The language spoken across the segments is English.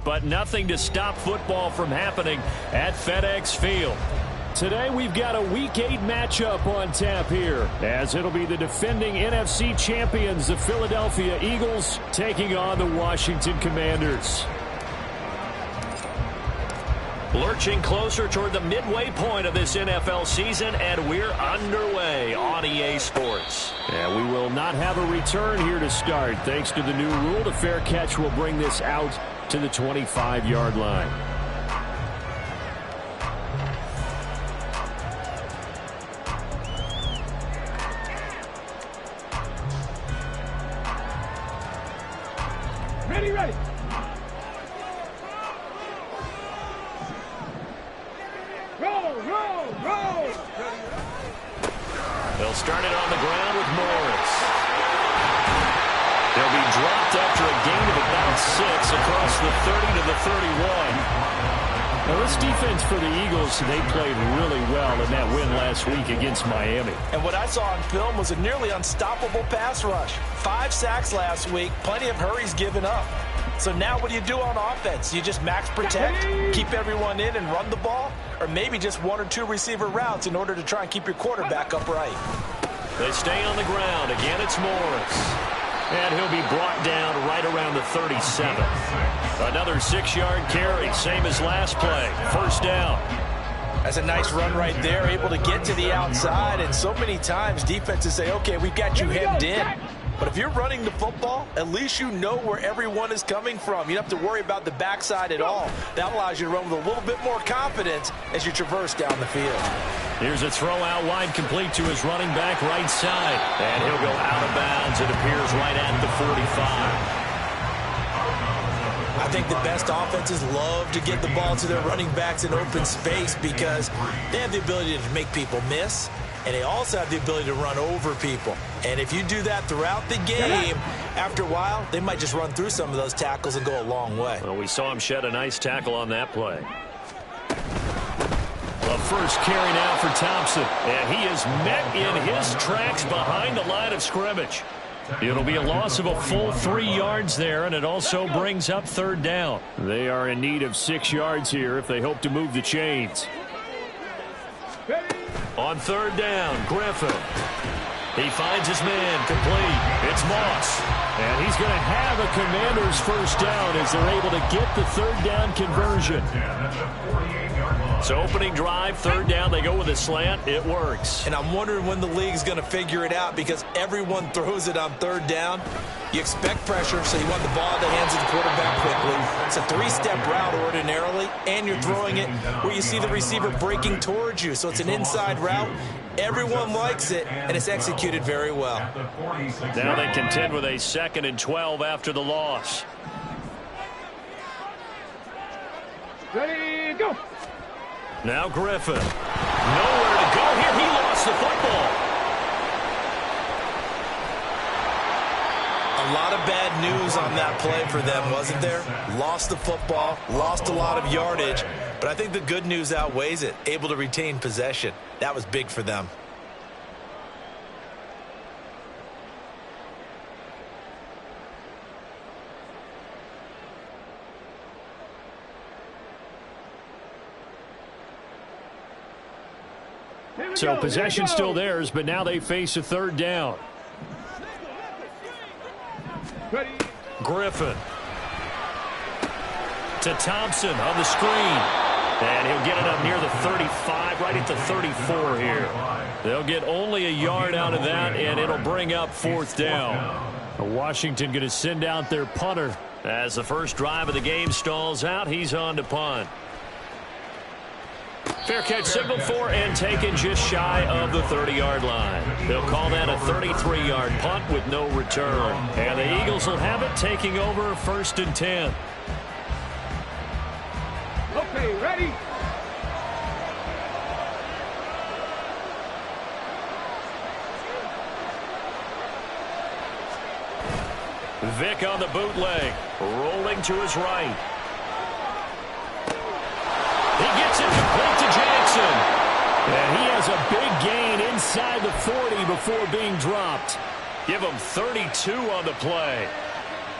but nothing to stop football from happening at FedEx Field. Today we've got a Week 8 matchup on tap here, as it'll be the defending NFC champions, the Philadelphia Eagles, taking on the Washington Commanders. Lurching closer toward the midway point of this NFL season, and we're underway on EA Sports. And we will not have a return here to start. Thanks to the new rule, the fair catch will bring this out to the 25-yard line. Ready. Roll. They'll start it on the ground with Morris. They'll be dropped after a gain of about 6 across the 30 to the 31. Now, this defense for the Eagles, they played really well in that win last week against Miami. And what I saw on film was a nearly unstoppable pass rush. 5 sacks last week, plenty of hurries given up. So now what do you do on offense? You just max protect, keep everyone in and run the ball? Or maybe just 1 or 2 receiver routes in order to try and keep your quarterback upright? They stay on the ground. Again, it's Morris. And he'll be brought down right around the 37. Another 6-yard carry, same as last play. First down. That's a nice run right there, able to get to the outside. And so many times defenses say, okay, we've got you hemmed in. But if you're running the football, at least you know where everyone is coming from. You don't have to worry about the backside at all. That allows you to run with a little bit more confidence as you traverse down the field. Here's a throw out wide, complete to his running back right side. And he'll go out of bounds. It appears right at the 45. I think the best offenses love to get the ball to their running backs in open space because they have the ability to make people miss. And they also have the ability to run over people. And if you do that throughout the game, after a while, they might just run through some of those tackles and go a long way. Well, we saw him shed a nice tackle on that play. A first carry now for Thompson. And he is met in his tracks behind the line of scrimmage. It'll be a loss of a full 3 yards there, and it also brings up third down. They are in need of 6 yards here if they hope to move the chains. On third down, Griffin. He finds his man complete. It's Moss. And he's going to have a Commanders first down as they're able to get the third down conversion. So opening drive, third down, they go with a slant. It works. And I'm wondering when the league's going to figure it out because everyone throws it on third down. You expect pressure, so you want the ball in the hands of the quarterback quickly. It's a 3-step route ordinarily, and you're throwing it where you see the receiver breaking towards you. So it's an inside route. Everyone likes it, and it's executed very well. Now they contend with a 2nd and 12 after the loss. Ready, go. Now Griffin. Nowhere to go here. He lost the football. A lot of bad news on that play for them, wasn't there? Lost the football, lost a lot of yardage, but I think the good news outweighs it. Able to retain possession. That was big for them. So possession still theirs, but now they face a third down. Ready. Griffin. To Thompson on the screen. And he'll get it up near the 35, right at the 34 here. They'll get only a yard out of that, and it'll bring up fourth down. Washington going to send out their punter. As the first drive of the game stalls out, he's on to punt. Fair catch signaled for and taken just shy of the 30-yard line. They'll call that a 33-yard punt with no return. And the Eagles will have it, taking over 1st and 10. Okay, ready. Vick on the bootleg, rolling to his right. He gets it complete to Jackson. And he has a big gain inside the 40 before being dropped. Give him 32 on the play.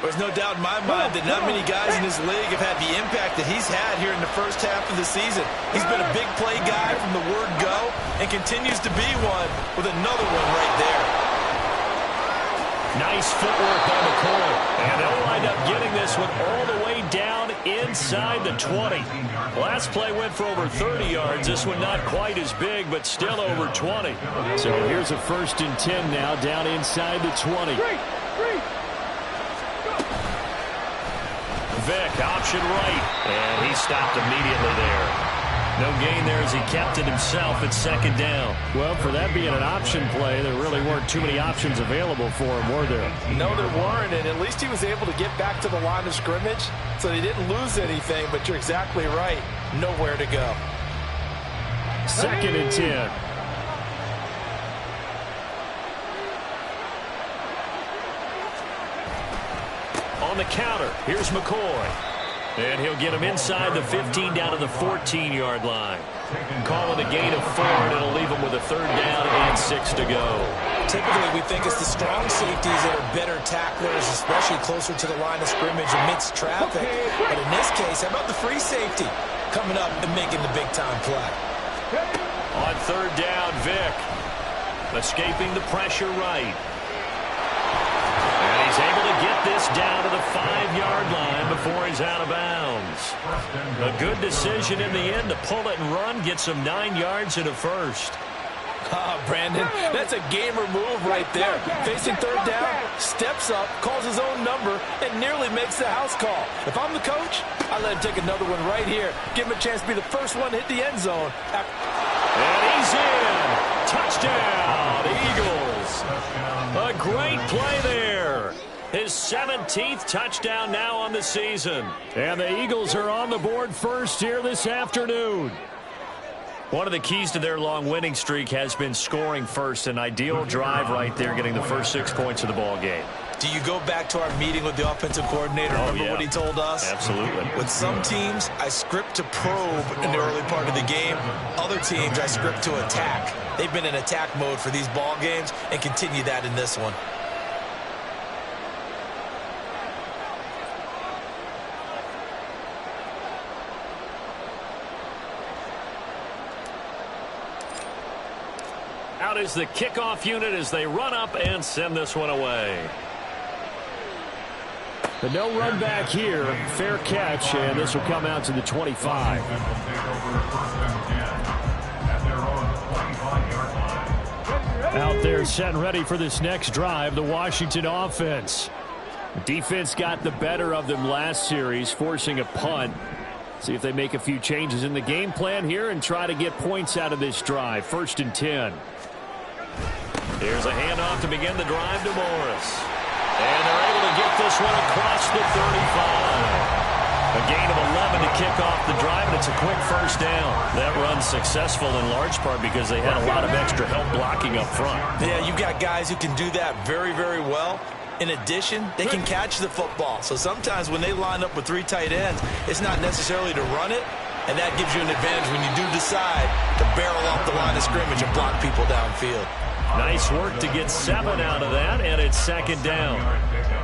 There's no doubt in my mind that not many guys in this league have had the impact that he's had here in the first half of the season. He's been a big play guy from the word go and continues to be one with another one right there. Nice footwork by McCoy. And they'll wind up getting this one all the way down inside the 20. Last play went for over 30 yards. This one not quite as big, but still over 20. So here's a 1st and 10 now down inside the 20. Vick, option right, and he stopped immediately there. No gain there as he kept it himself at 2nd down. Well, for that being an option play, there really weren't too many options available for him, were there? No, there weren't, and at least he was able to get back to the line of scrimmage, so he didn't lose anything, but you're exactly right. Nowhere to go. 2nd and 10. On the counter, here's McCoy. And he'll get him inside the 15 down to the 14-yard line. Calling a gain of 4, and it'll leave him with a 3rd down and 6 to go. Typically, we think it's the strong safeties that are better tacklers, especially closer to the line of scrimmage amidst traffic. But in this case, how about the free safety coming up and making the big-time play? On 3rd down, Vick. Escaping the pressure right. And he's able to get this down to the 5-yard line before he's out of bounds. A good decision in the end to pull it and run, gets him 9 yards and a 1st. Brandon, that's a gamer move right there. Facing 3rd down, steps up, calls his own number, and nearly makes the house call. If I'm the coach, I let him take another one right here. Give him a chance to be the first one to hit the end zone. And he's in. Touchdown, Eagles. A great play there. His 17th touchdown now on the season. And the Eagles are on the board first here this afternoon. One of the keys to their long winning streak has been scoring first. An ideal drive right there, getting the first 6 points of the ball game. Do you go back to our meeting with the offensive coordinator? Remember what he told us? Absolutely. With some teams, I script to probe in the early part of the game. Other teams, I script to attack. They've been in attack mode for these ball games and continue that in this one. Out is the kickoff unit as they run up and send this one away. But no run back here. Fair catch, and this will come out to the 25. Out there set and ready for this next drive, the Washington offense. Defense got the better of them last series, forcing a punt. See if they make a few changes in the game plan here and try to get points out of this drive. 1st and 10. Here's a handoff to begin the drive to Morris. And they're able to get this one across the 35. A gain of 11 to kick off the drive, and it's a quick 1st down. That run's successful in large part because they had a lot of extra help blocking up front. Yeah, you've got guys who can do that very, very well. In addition, they can catch the football. So sometimes when they line up with 3 tight ends, it's not necessarily to run it, and that gives you an advantage when you do decide to barrel off the line of scrimmage and block people downfield. Nice work to get 7 out of that, and it's 2nd down.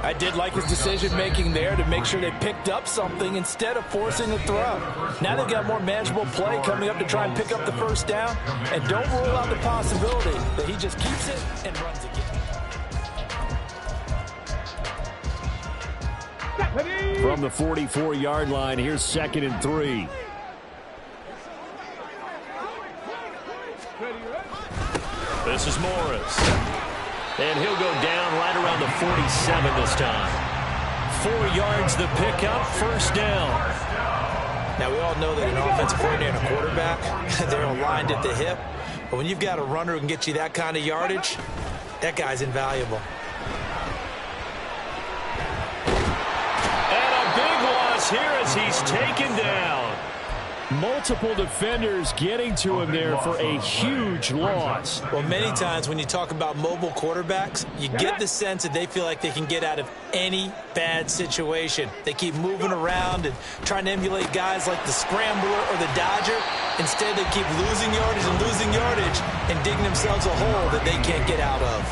I did like his decision-making there to make sure they picked up something instead of forcing a throw. Now they've got more manageable play coming up to try and pick up the 1st down, and don't rule out the possibility that he just keeps it and runs again. From the 44-yard line, here's 2nd and 3. This is Morris. And he'll go down right around the 47 this time. 4 yards the pickup, 1st down. Now, we all know that an offensive coordinator and a quarterback, they're aligned at the hip. But when you've got a runner who can get you that kind of yardage, that guy's invaluable. And a big loss here as he's taken down. Multiple defenders getting to him there for a huge loss. Well, many times when you talk about mobile quarterbacks, you get the sense that they feel like they can get out of any bad situation. They keep moving around and trying to emulate guys like the Scrambler or the Dodger. Instead, they keep losing yardage and digging themselves a hole that they can't get out of.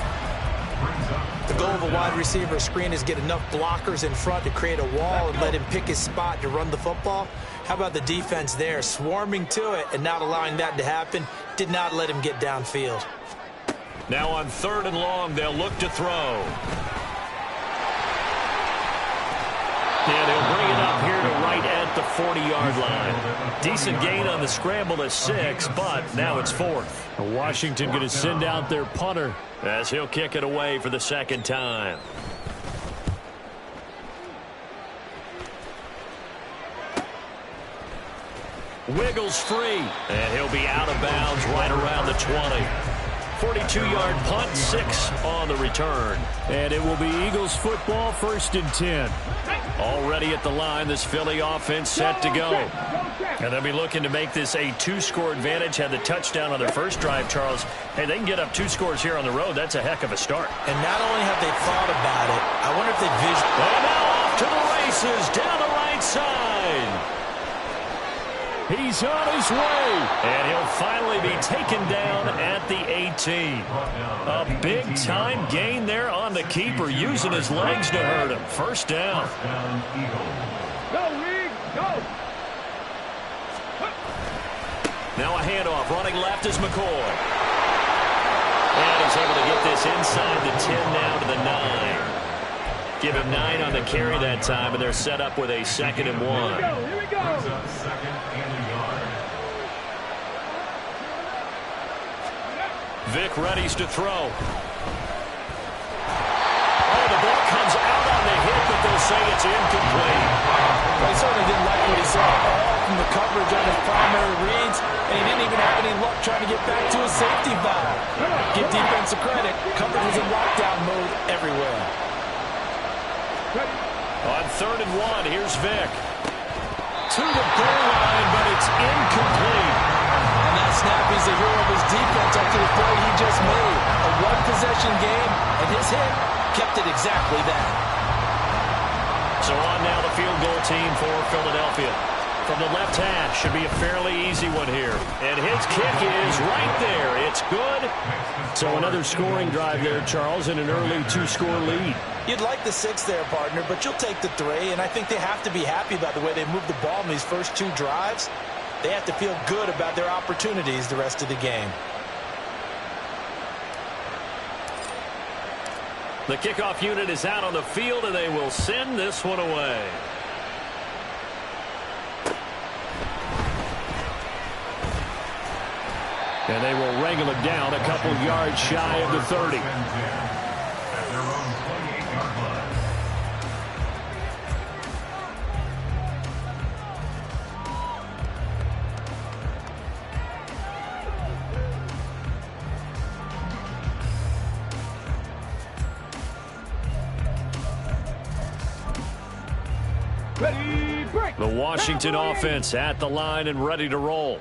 goal of a wide receiver screen is get enough blockers in front to create a wall and let him pick his spot to run the football. How about the defense there, swarming to it and not allowing that to happen? Did not let him get downfield. Now on 3rd and long, they'll look to throw. And he'll bring it up here to right at the 40-yard line. Decent gain on the scramble to 6, but now it's 4th. Washington going to send out their punter as he'll kick it away for the 2nd time. Wiggles free, and he'll be out of bounds right around the 20. 42-yard punt, 6 on the return. And it will be Eagles football, 1st and 10. Already at the line, this Philly offense set to go. And they'll be looking to make this a 2-score advantage. Had the touchdown on their first drive, Charles. Hey, they can get up 2 scores here on the road. That's a heck of a start. And not only have they thought about it, I wonder if they And now off to the races down the right side. He's on his way. And he'll finally be taken down at the 18. A big-time gain there on the keeper, using his legs to hurt him. 1st down. Go, Reed, go. Now a handoff. Running left is McCoy. And he's able to get this inside the 10 now to the 9. Give him 9 on the carry that time, and they're set up with a 2nd and 1. Here we go. Vic readies to throw. Oh, the ball comes out on the hit, but they'll say it's incomplete. Well, he certainly didn't like what he saw all from the coverage on his primary reads, and he didn't even have any luck trying to get back to his safety valve. Give defense a credit. Coverage was in lockdown mode everywhere. On 3rd and 1, here's Vic. To the goal line, but it's incomplete. And that snap, he's a hero of his defense after the play he just made. A one-possession game, and his hit kept it exactly that. So on now the field goal team for Philadelphia. From the left hash, should be a fairly easy one here. And his kick is right there. It's good. So another scoring drive there, Charles, and an early 2-score lead. You'd like the 6 there, partner, but you'll take the 3, and I think they have to be happy about the way they moved the ball in these first 2 drives. They have to feel good about their opportunities the rest of the game. The kickoff unit is out on the field, and they will send this one away. And they will wrangle it down a couple yards shy of the 30. Ready, break. The Washington offense at the line and ready to roll.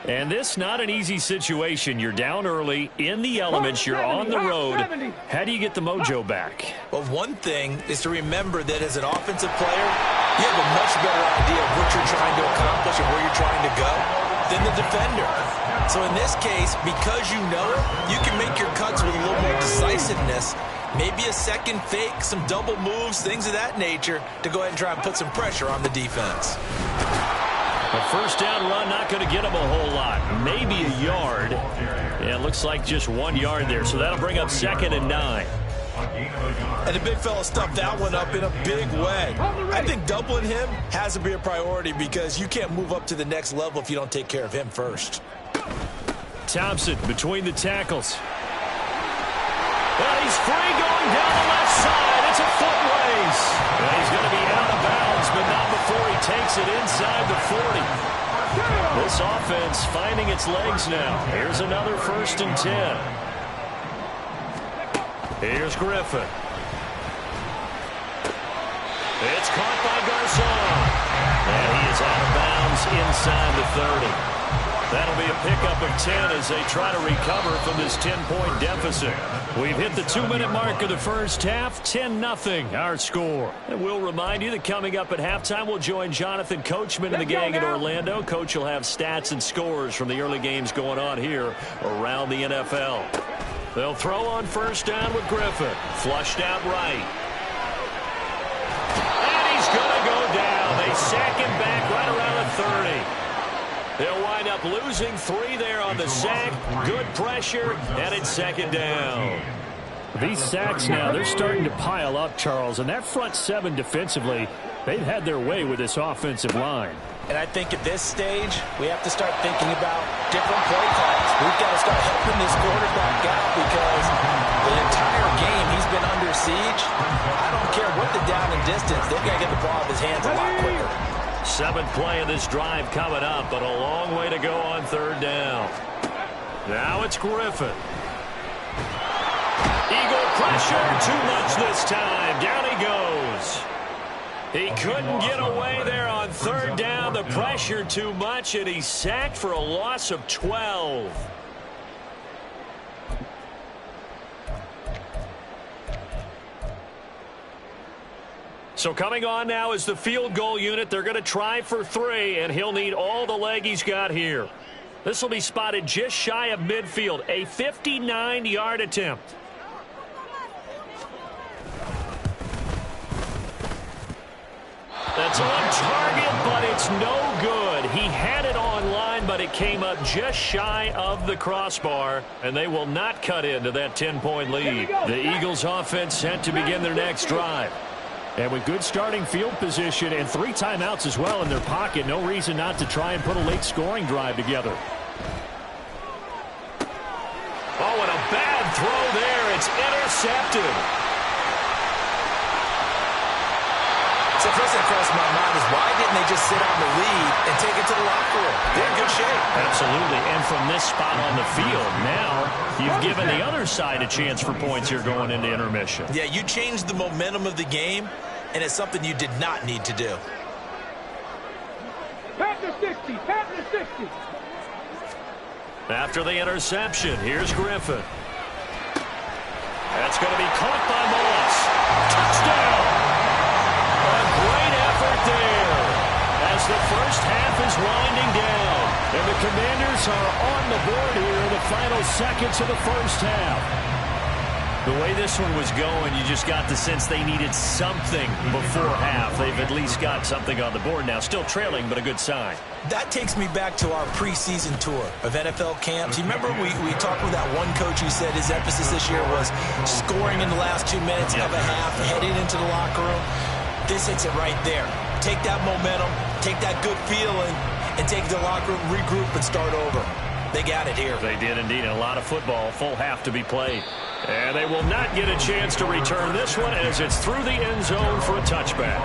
And this not an easy situation. You're down early, in the elements, you're on the road. How do you get the mojo back? Well, one thing is to remember that as an offensive player, you have a much better idea of what you're trying to accomplish and where you're trying to go than the defender. So in this case, because you know it, you can make your cuts with a little more decisiveness. Maybe a second fake, some double moves, things of that nature to go ahead and try and put some pressure on the defense. A first down run, not going to get him a whole lot. Maybe a yard. Yeah, it looks like just 1 yard there. So that'll bring up 2nd and 9. And the big fella stuffed that one up in a big way. I think doubling him has to be a priority because you can't move up to the next level if you don't take care of him first. Thompson between the tackles. And he's free going down the left side. It's a foot race. And he's going to be out of bounds, but not before he takes it inside the 40. This offense finding its legs now. Here's another 1st and 10. Here's Griffin. It's caught by Garcon. And he is out of bounds inside the 30. That'll be a pickup of 10 as they try to recover from this 10-point deficit. We've hit the 2-minute mark of the first half, 10-0 our score. And we'll remind you that coming up at halftime, we'll join Jonathan Coachman and the gang in Orlando. Coach will have stats and scores from the early games going on here around the NFL. They'll throw on first down with Griffin. Flushed out right. And he's going to go down. They sack him back right around the 30. They'll wind up losing 3 there on the sack. Good pressure, and it's second down. These sacks now, they're starting to pile up, Charles. And that front 7 defensively, they've had their way with this offensive line. And I think at this stage, we have to start thinking about different play calls. We've got to start helping this quarterback out because the entire game he's been under siege. I don't care what the down and distance. They've got to get the ball out of his hands a lot quicker. 7th play of this drive coming up, but a long way to go on third down. Now it's Griffin. Eagle pressure, too much this time. Down he goes. He couldn't get away there on third down. The pressure too much, and he's sacked for a loss of 12. So coming on now is the field goal unit. They're going to try for 3, and he'll need all the leg he's got here. This will be spotted just shy of midfield, a 59-yard attempt. That's on target, but it's no good. He had it on line, but it came up just shy of the crossbar, and they will not cut into that 10-point lead. The Eagles offense set to begin their next drive. And with good starting field position and 3 timeouts as well in their pocket, no reason not to try and put a late scoring drive together. Oh, and a bad throw there. It's intercepted. So first thing across my mind is why didn't they just sit on the lead and take it to the locker room? They're in good shape. Absolutely. And from this spot on the field, now you've given the other side a chance for points here going into intermission. Yeah, you changed the momentum of the game, and it's something you did not need to do. Pat the 60. Pat the 60. After the interception, here's Griffin. That's going to be caught by Moss. Touchdown! A great effort there as the first half is winding down. And the Commanders are on the board here in the final seconds of the first half. The way this one was going, you just got the sense they needed something before half. They've at least got something on the board now. Still trailing, but a good sign. That takes me back to our preseason tour of NFL camps. You remember we talked with that one coach who said his emphasis this year was scoring in the last 2 minutes of a half, heading into the locker room. This hits it right there. Take that momentum, take that good feeling, and take the locker room, regroup, and start over. They got it here. They did indeed. A lot of football, full half to be played. And they will not get a chance to return this one as it's through the end zone for a touchback.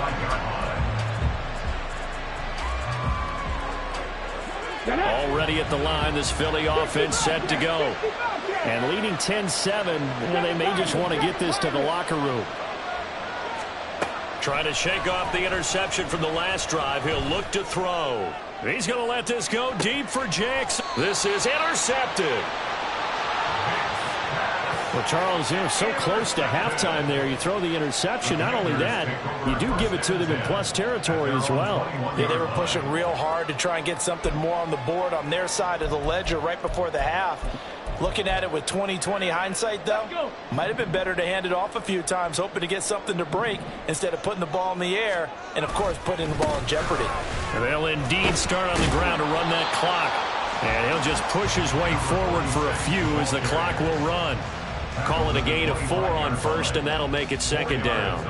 Already at the line, this Philly offense set to go. And leading 10-7, well, they may just want to get this to the locker room. Trying to shake off the interception from the last drive. He'll look to throw. He's going to let this go deep for Jackson. This is intercepted. Well, Charles, they're so close to halftime there. You throw the interception. Not only that, you do give it to them in plus territory as well. Yeah, they were pushing real hard to try and get something more on the board on their side of the ledger right before the half. Looking at it with 20/20 hindsight, though, might have been better to hand it off a few times, hoping to get something to break instead of putting the ball in the air and, of course, putting the ball in jeopardy. They'll indeed start on the ground to run that clock. And he'll just push his way forward for a few as the clock will run. Call it a gain of 4 on first, and that'll make it second down.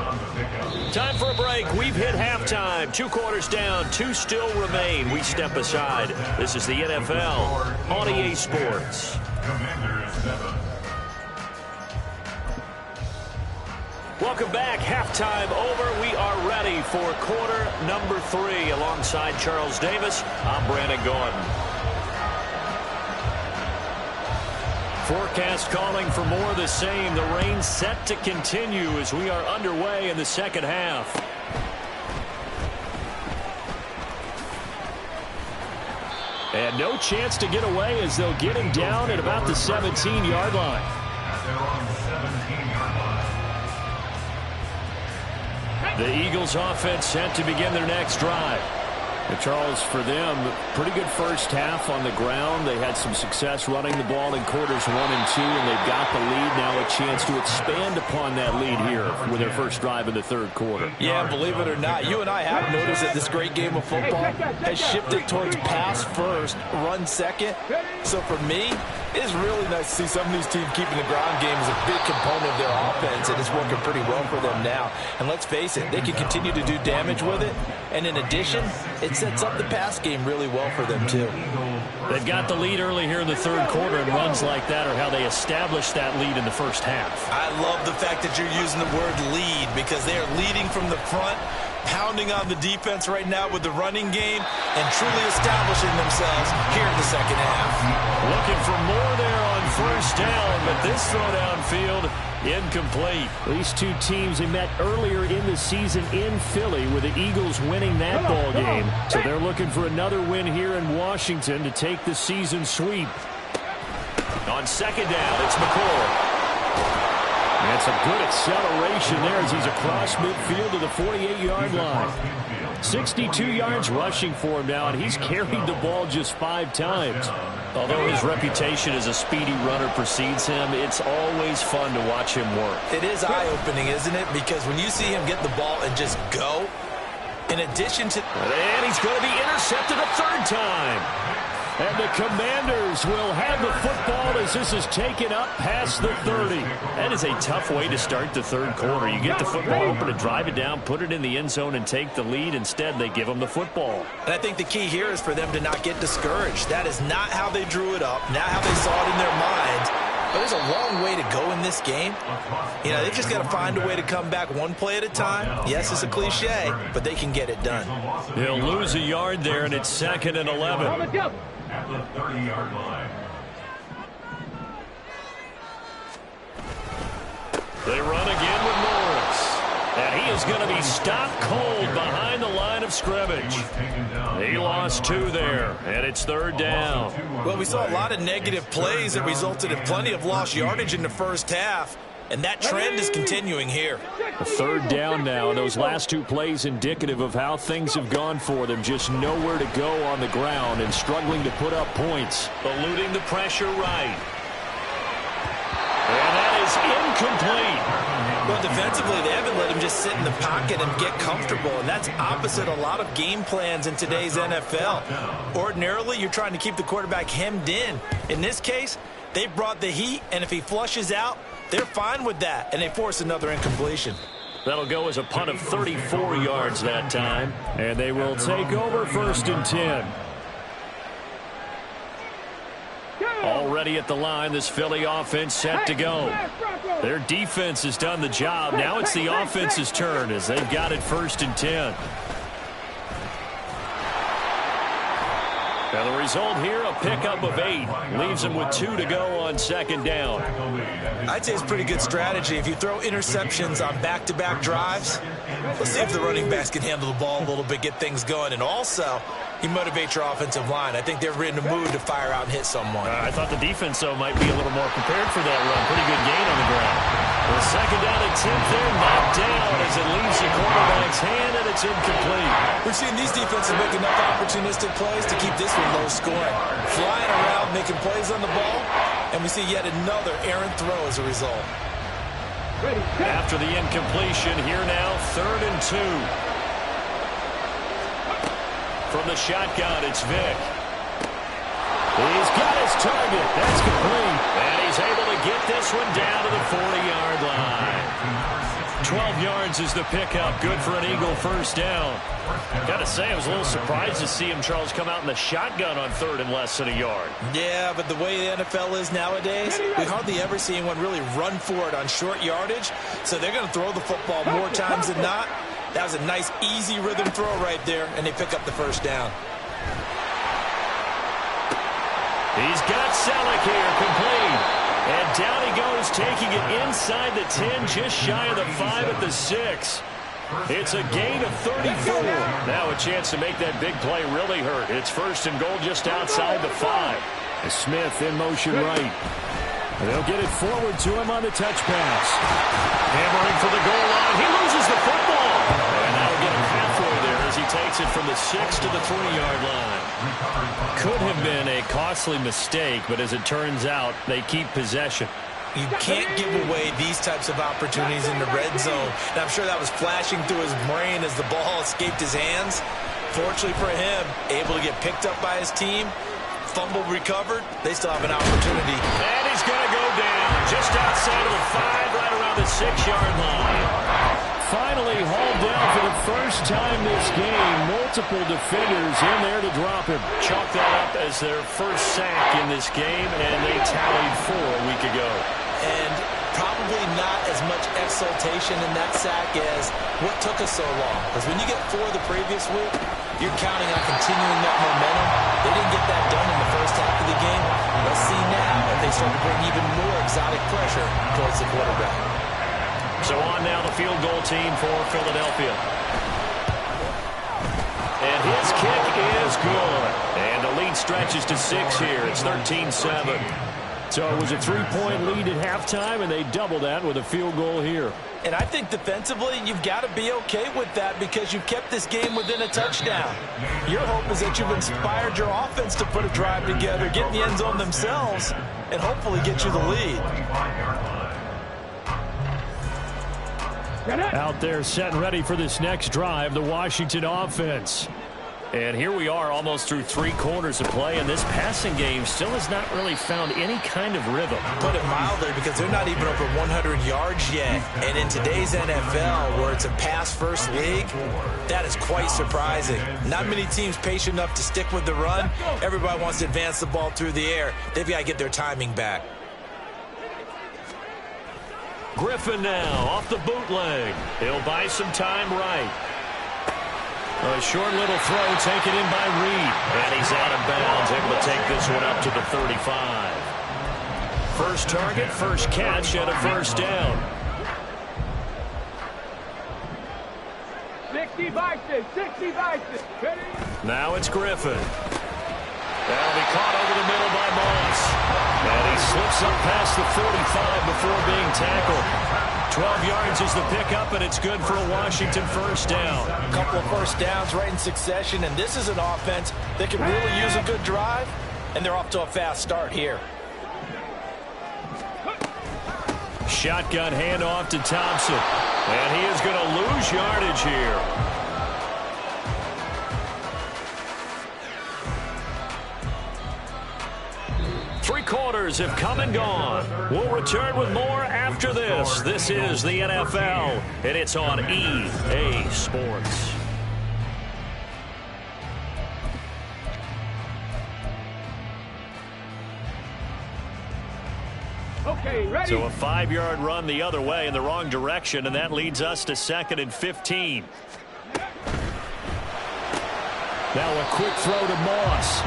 Time for a break. We've hit halftime. 2 quarters down, 2 still remain. We step aside. This is the NFL on EA Sports. Welcome back. Halftime over. We are ready for quarter number 3. Alongside Charles Davis, I'm Brandon Gordon. Forecast calling for more of the same. The rain set to continue as we are underway in the second half. And no chance to get away as they'll get him down at about the 17-yard line. The Eagles offense set to begin their next drive. Charles, for them, pretty good first half on the ground. They had some success running the ball in quarters 1 and 2, and they've got the lead. Now a chance to expand upon that lead here with their first drive in the third quarter. Yeah, believe it or not, you and I have noticed that this great game of football has shifted towards pass first, run second. So for me, it is really nice to see some of these teams keeping the ground game as a big component of their offense, and it's working pretty well for them now. And let's face it, they can continue to do damage with it. And in addition, it sets up the pass game really well for them, too. They've got the lead early here in the third quarter, and runs like that are how they establish that lead in the first half. I love the fact that you're using the word lead because they are leading from the front, pounding on the defense right now with the running game, and truly establishing themselves here in the second half. Looking for more there on first down, but this throw downfield incomplete. These two teams, they met earlier in the season in Philly with the Eagles winning that ball game. So they're looking for another win here in Washington to take the season sweep. On second down, it's McCoy. That's a good acceleration there as he's across midfield to the 48-yard line. 62 yards rushing for him now, and he's carried the ball just 5 times. Although his reputation as a speedy runner precedes him, it's always fun to watch him work. It is eye-opening, isn't it? Because when you see him get the ball and just go, in addition to... And he's going to be intercepted a third time. And the Commanders will have the football as this is taken up past the 30. That is a tough way to start the third quarter. You get the football open to drive it down, put it in the end zone, and take the lead. Instead, they give them the football. And I think the key here is for them to not get discouraged. That is not how they drew it up, not how they saw it in their minds. But there's a long way to go in this game. You know, they've just got to find a way to come back one play at a time. Yes, it's a cliche, but they can get it done. He'll lose a yard there, and it's 2nd and 11. At the 30-yard line. They run again with Morris. And he is going to be stopped cold behind the line of scrimmage. He lost 2 there, and it's 3rd down. Well, we saw a lot of negative plays that resulted in plenty of lost yardage in the first half. And that trend is continuing here. A 3rd down now, and those last 2 plays indicative of how things have gone for them. Just nowhere to go on the ground and struggling to put up points. Eluding the pressure right. And that is incomplete. Well, defensively, they haven't let him just sit in the pocket and get comfortable, and that's opposite a lot of game plans in today's NFL. Ordinarily, you're trying to keep the quarterback hemmed in. In this case, they brought the heat, and if he flushes out, they're fine with that, and they force another incompletion. That'll go as a punt of 34 yards that time. And they will take over 1st and 10. Already at the line, this Philly offense set to go. Their defense has done the job. Now it's the offense's turn as they've got it 1st and 10. Now the result here, a pickup of 8. Leaves them with 2 to go on 2nd down. I'd say it's pretty good strategy. If you throw interceptions on back-to-back drives, let's see if the running backs can handle the ball a little bit, get things going. And also, you motivate your offensive line. I think they're in the mood to fire out and hit someone. I thought the defense, though, might be a little more prepared for that run. Pretty good gain on the ground. The 2nd down attempt there, knocked down as it leaves the quarterback's hand, and it's incomplete. We're seeing these defenses make enough opportunistic plays to keep this one low scoring. Flying around, making plays on the ball, and we see yet another errant throw as a result. After the incompletion, here now, 3rd and 2. From the shotgun, it's Vick. He's got his target. That's complete. And he's able to get this one down to the 40-yard line. 12 yards is the pickup. Good for an Eagle 1st down. Got to say, I was a little surprised to see him, Charles, come out in the shotgun on 3rd and less than a yard. Yeah, but the way the NFL is nowadays, we hardly ever see anyone really run for it on short yardage. So they're going to throw the football more times than not. That was a nice, easy rhythm throw right there, and they pick up the 1st down. He's got Selleck here, complete. And down he goes, taking it inside the 10, just shy of the 5 at the 6. It's a gain of 34. Now a chance to make that big play really hurt. It's 1st and goal just outside the 5. Smith in motion right. They'll get it forward to him on the touch pass. Hammering for the goal line. He loses the football. And that'll get him halfway there as he takes gets it from the 6 to the 3-yard line. Could have been a costly mistake, but as it turns out, they keep possession. You can't give away these types of opportunities in the red zone. And I'm sure that was flashing through his brain as the ball escaped his hands. Fortunately for him, able to get picked up by his team, fumble recovered, they still have an opportunity. And he's going to go down just outside of the 5, right around the 6-yard line. Finally hauled down for the first time this game. Multiple defenders in there to drop him. Chalk that up as their first sack in this game, and they tallied 4 a week ago. And probably not as much exultation in that sack as what took us so long. Because when you get 4 the previous week, you're counting on continuing that momentum. They didn't get that done in the first half of the game. Let's see now if they start to bring even more exotic pressure towards the quarterback. So on now the field goal team for Philadelphia. And his kick is good. And the lead stretches to 6 here. It's 13-7. So it was a 3-point lead at halftime, and they double that with a field goal here. And I think defensively, you've got to be okay with that because you've kept this game within a touchdown. Your hope is that you've inspired your offense to put a drive together, get in the end zone themselves, and hopefully get you the lead. Out there set and ready for this next drive, the Washington offense. And here we are almost through 3 quarters of play, and this passing game still has not really found any kind of rhythm. Put it mildly, because they're not even over 100 yards yet. And in today's NFL, where it's a pass-first league, that is quite surprising. Not many teams patient enough to stick with the run. Everybody wants to advance the ball through the air. They've got to get their timing back. Griffin now off the bootleg. He'll buy some time right. A short little throw taken in by Reed. And he's out of bounds, able to take this one up to the 35. First target, first catch, and a first down. 60 vices, 60 vices. Now it's Griffin. That'll be caught over the middle by Moss. And he slips up past the 45 before being tackled. 12 yards is the pickup, and it's good for a Washington first down. A couple of first downs right in succession, and this is an offense that can really use a good drive, and they're off to a fast start here. Shotgun handoff to Thompson. And he is going to lose yardage here. Three quarters have come and gone. We'll return with more after this. This is the NFL, and it's on EA Sports. Okay, ready? So a 5-yard run the other way in the wrong direction, and that leads us to 2nd and 15. Now a quick throw to Moss.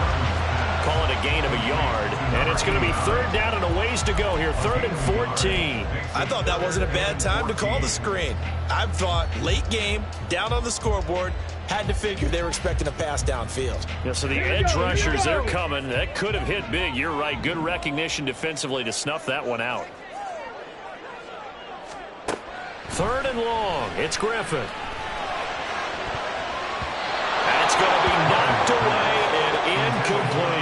Call it a gain of a yard, and it's going to be 3rd down and a ways to go here, 3rd and 14. I thought that wasn't a bad time to call the screen. I thought late game, down on the scoreboard, had to figure they were expecting a pass downfield. Yeah, so the edge rushers, they're coming. That could have hit big. You're right. Good recognition defensively to snuff that one out. 3rd and long. It's Griffin. That's going to be knocked away and incomplete.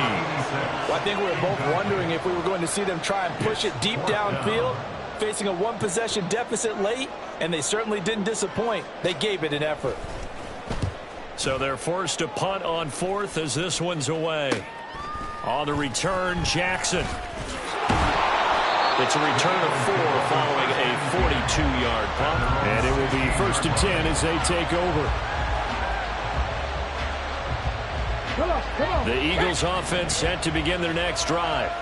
Well, I think we were both wondering if we were going to see them try and push it deep downfield, facing a one-possession deficit late, and they certainly didn't disappoint. They gave it an effort. So they're forced to punt on 4th as this one's away. On the return, Jackson. It's a return of 4 following a 42-yard punt. And it will be 1st and 10 as they take over. Come on. The Eagles offense set to begin their next drive.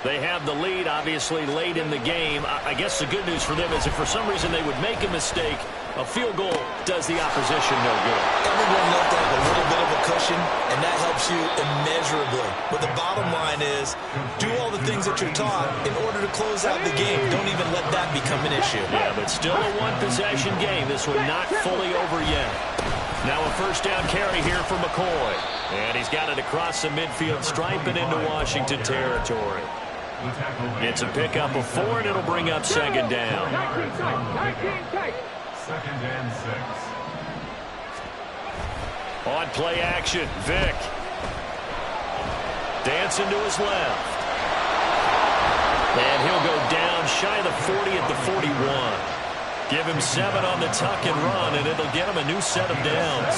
They have the lead, obviously, late in the game. I guess the good news for them is if for some reason they would make a mistake, a field goal does the opposition no good. Everyone knows to have a little bit of a cushion, and that helps you immeasurably. But the bottom line is, do all the things that you're taught in order to close out the game. Don't even let that become an issue. Yeah, but still a one-possession game. This one not fully over yet. Now a first down carry here for McCoy. And he's got it across the midfield stripe and into Washington territory. It's a pickup of 4, and it'll bring up 2nd down. 19 tight. 2nd and 6. On play action, Vick. Dancing to his left. And he'll go down shy of the 40 at the 41. Give him 7 on the tuck and run, and it'll get him a new set of downs.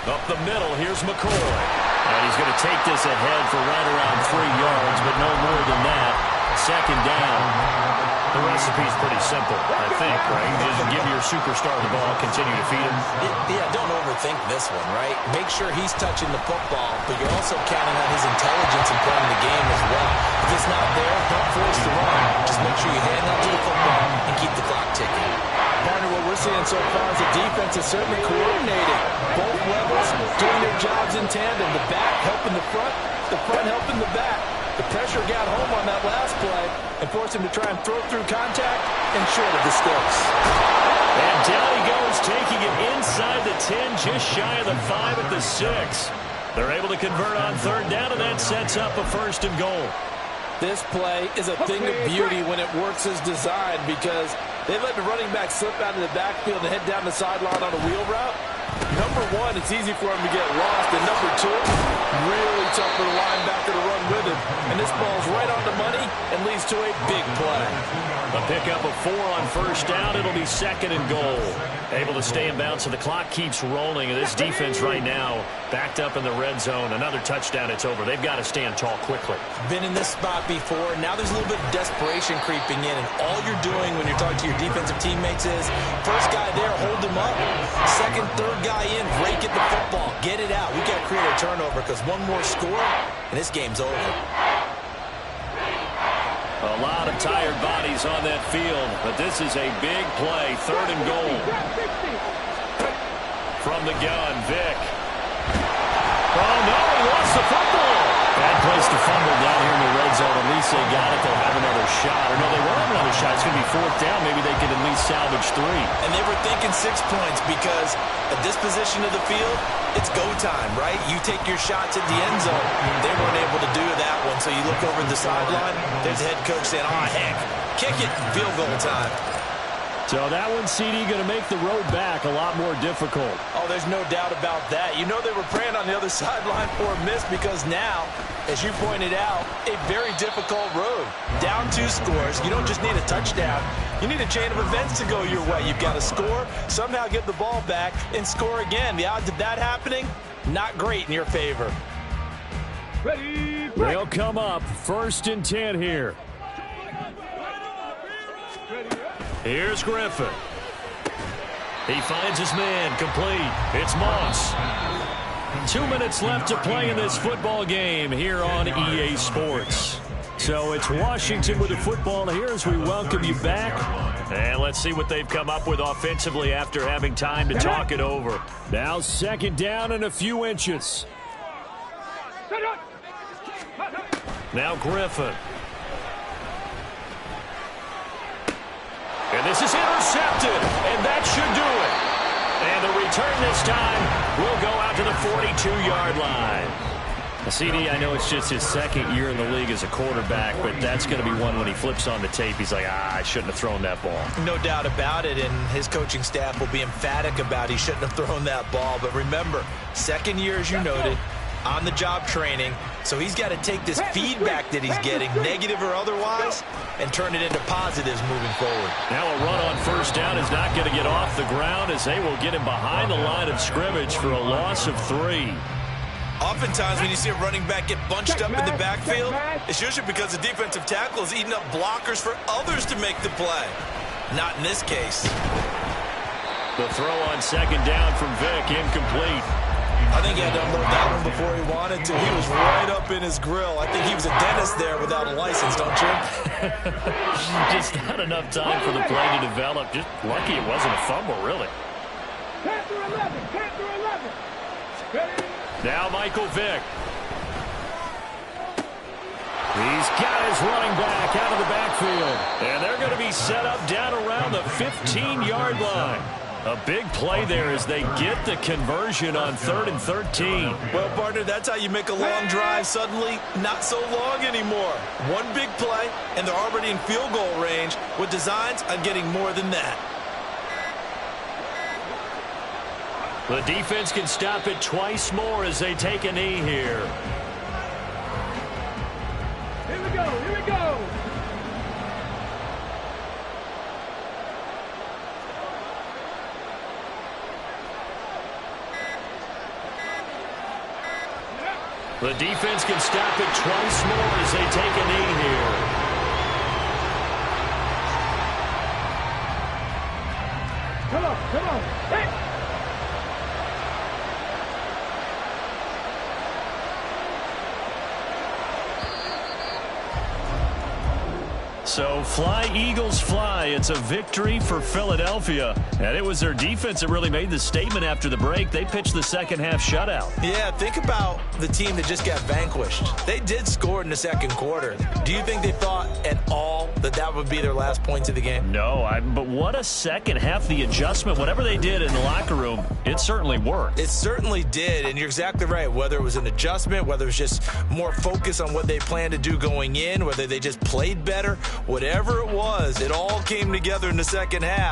Up the middle, here's McCoy. And he's going to take this ahead for right around 3 yards, but no more than that. Second down. The recipe's pretty simple, I think, right? Just give your superstar the ball, continue to feed him. Yeah, don't overthink this one, right? Make sure he's touching the football, but you're also counting on his intelligence in playing the game as well. If it's not there, don't force the run. Just make sure you hang on to the football and keep the clock ticking. Partner, what we're seeing so far is the defense is certainly coordinated. Both levels doing their jobs in tandem. The back helping the front helping the back. The pressure got home on that last play and forced him to try and throw through contact and short of the sticks. And down he goes, taking it inside the 10, just shy of the 5 at the 6. They're able to convert on third down, and that sets up a 1st and goal. This play is a thing of beauty when it works as designed because they let the running back slip out of the backfield and head down the sideline on a wheel route. Number 1, it's easy for him to get lost. And number 2, really tough for the linebacker to run with him. And this ball's right on the money and leads to a big play. A pickup of 4 on first down. It'll be 2nd and goal. Able to stay in bounds, so the clock keeps rolling. And this defense right now backed up in the red zone. Another touchdown, it's over. They've got to stand tall quickly. Been in this spot before. Now there's a little bit of desperation creeping in. And all you're doing when you're talking to your defensive teammates is, first guy there, hold him up. Second, third guy in, break at the football. Get it out. We got to create a turnover because one more score, and this game's over. A lot of tired bodies on that field, but this is a big play. 3rd and goal. From the gun, Vick. Oh, no, he lost the football. Bad place to fumble down here in the red zone. At least they got it. They'll have another shot. Or no, they won't have another shot. It's going to be 4th down. Maybe they can at least salvage 3. And they were thinking 6 points because at this position of the field, it's go time, right? You take your shots at the end zone. They weren't able to do that one. So you look over at the sideline. There's the head coach saying, oh, heck, kick it, field goal time. So that one, CD, going to make the road back a lot more difficult. Oh, there's no doubt about that. You know they were praying on the other sideline for a miss because now, as you pointed out, a very difficult road. Down 2 scores. You don't just need a touchdown. You need a chain of events to go your way. You've got to score, somehow get the ball back, and score again. The odds of that happening, not great in your favor. Ready, break. They'll come up 1st and 10 here. Here's Griffin. He finds his man, complete. It's Moss. 2 minutes left to play in this football game here on EA Sports. So it's Washington with the football here as we welcome you back. And let's see what they've come up with offensively after having time to talk it over. Now 2nd down and a few inches. Now Griffin. And this is intercepted, and that should do it. And the return this time will go out to the 42-yard line. CD, I know it's just his 2nd year in the league as a quarterback, but that's going to be one when he flips on the tape. He's like, I shouldn't have thrown that ball. No doubt about it, and his coaching staff will be emphatic about he shouldn't have thrown that ball. But remember, 2nd year, as you noted, on-the-job training, so he's got to take this feedback that he's getting, negative or otherwise, and turn it into positives moving forward. Now a run on 1st down is not going to get off the ground as they will get him behind the line of scrimmage for a loss of 3. Oftentimes when you see a running back get bunched up in the backfield, it's usually because the defensive tackle is eating up blockers for others to make the play. Not in this case. The throw on 2nd down from Vick, incomplete. I think he had to unload that one before he wanted to. He was right up in his grill. I think he was a dentist there without a license, don't you? Just not enough time for the play to develop. Just lucky it wasn't a fumble, really. Panther 11, Panther 11. Ready? Now Michael Vick. He's got his running back out of the backfield. And they're going to be set up down around the 15-yard line. A big play there as they get the conversion on 3rd and 13. Well, partner, that's how you make a long drive suddenly not so long anymore. One big play, and they're already in field goal range with designs on getting more than that. The defense can stop it twice more as they take a knee here. Here we go, here we go. The defense can stop it twice more as they take a knee here. Come on, come on. Hey! So fly, Eagles, fly. It's a victory for Philadelphia. And it was their defense that really made the statement after the break. They pitched the second half shutout. Yeah, think about the team that just got vanquished. They did score in the second quarter. Do you think they thought at all that that would be their last points of the game? No, but what a second half. The adjustment, whatever they did in the locker room, it certainly worked. It certainly did, and you're exactly right. Whether it was an adjustment, whether it was just more focus on what they planned to do going in, whether they just played better, whatever it was, it all came together in the second half.